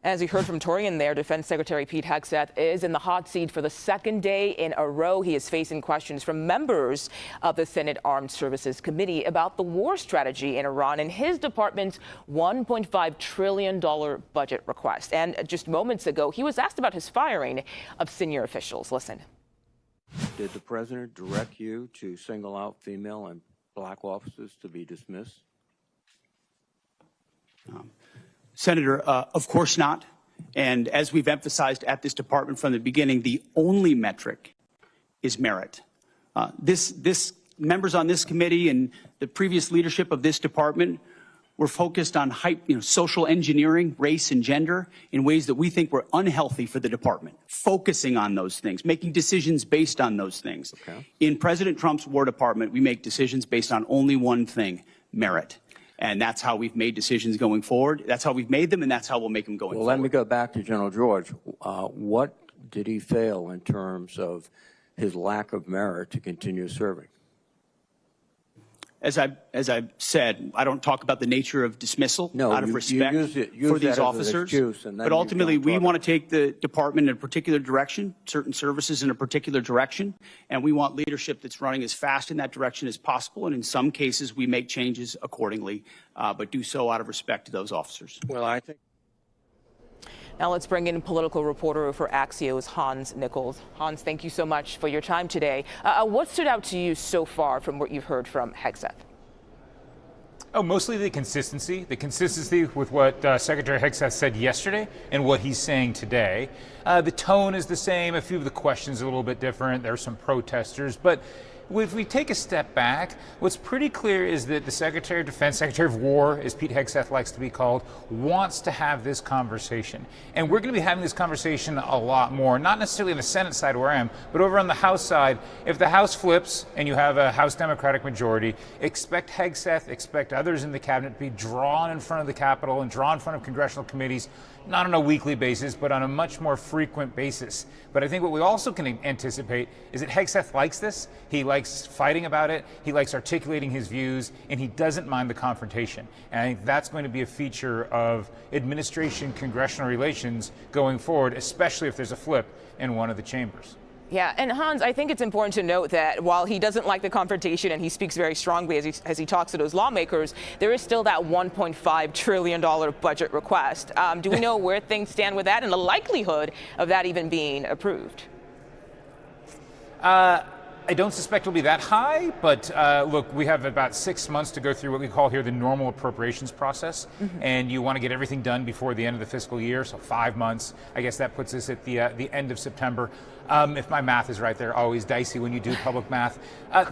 As you heard from Torian there, Defense Secretary Pete Hegseth is in the hot seat for the second day in a row. He is facing questions from members of the Senate Armed Services Committee about the war strategy in Iran and his department's $1.5 trillion budget request. And just moments ago, he was asked about his firing of senior officials. Listen. Did the president direct you to single out female and black officers to be dismissed? Senator, of course not. And as we've emphasized at this department from the beginning, the only metric is merit. Members on this committee and the previous leadership of this department were focused on social engineering, race and gender in ways that we think were unhealthy for the department, focusing on those things, making decisions based on those things. Okay. In President Trump's War Department, we make decisions based on only one thing, merit. And that's how we've made decisions going forward. That's how we've made them, and that's how we'll make them going forward. Well, let me go back to General George. What did he fail in terms of his lack of merit to continue serving? As I've said, I don't talk about the nature of dismissal out of respect for these officers. But ultimately, we want to take the department in a particular direction, certain services in a particular direction, and we want leadership that's running as fast in that direction as possible. And in some cases, we make changes accordingly, but do so out of respect to those officers. Well, I think. Now let's bring in political reporter for Axios, Hans Nichols. Hans, thank you so much for your time today. What stood out to you so far from what you've heard from Hegseth? Oh, mostly the consistency with what Secretary Hegseth said yesterday and what he's saying today. The tone is the same. A few of the questions are a little bit different. There are some protesters, but if we take a step back, what's pretty clear is that the Secretary of Defense, Secretary of War, as Pete Hegseth likes to be called, wants to have this conversation. And we're going to be having this conversation a lot more, not necessarily on the Senate side where I am, but over on the House side. If the House flips and you have a House Democratic majority, expect Hegseth, expect others in the cabinet to be drawn in front of the Capitol and drawn in front of congressional committees, not on a weekly basis, but on a much more frequent basis. But I think what we also can anticipate is that Hegseth likes this. He likes fighting about it. He likes articulating his views, and he doesn't mind the confrontation. And I think that's going to be a feature of administration congressional relations going forward, especially if there's a flip in one of the chambers. Yeah, and Hans, I think it's important to note that while he doesn't like the confrontation and he speaks very strongly as he talks to those lawmakers, there is still that $1.5 trillion budget request. Do we know where things stand with that and the likelihood of that even being approved? I don't suspect it'll be that high, but look, we have about 6 months to go through what we call here the normal appropriations process, and you want to get everything done before the end of the fiscal year, so 5 months. I guess that puts us at the end of September. If my math is right, they're always dicey when you do public math.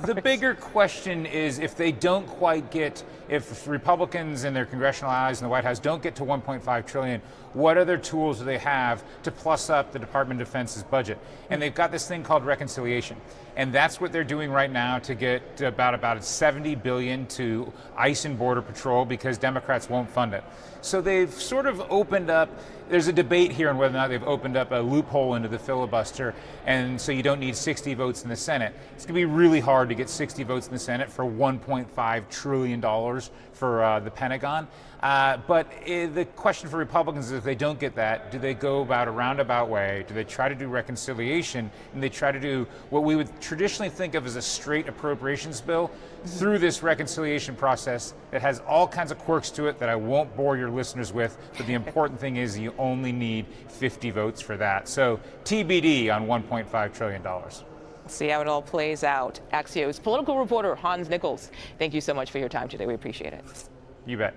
The bigger question is if they don't quite get, if Republicans and their congressional allies in the White House don't get to $1.5 trillion, what other tools do they have to plus up the Department of Defense's budget? And they've got this thing called reconciliation. And that's what they're doing right now to get about $70 billion to ICE and Border Patrol because Democrats won't fund it. So they've sort of opened up, there's a debate here on whether or not they've opened up a loophole into the filibuster, and so you don't need 60 votes in the Senate. It's going to be really hard to get 60 votes in the Senate for $1.5 trillion for the Pentagon. But the question for Republicans is if they don't get that, do they go about a roundabout way? Do they try to do reconciliation? And they try to do what we would traditionally think of as a straight appropriations bill through this reconciliation process that has all kinds of quirks to it that I won't bore your listeners with. But the important thing is you only need 50 votes for that. So TBD on $1.5 trillion. See how it all plays out. Axios political reporter Hans Nichols, thank you so much for your time today. We appreciate it. You bet.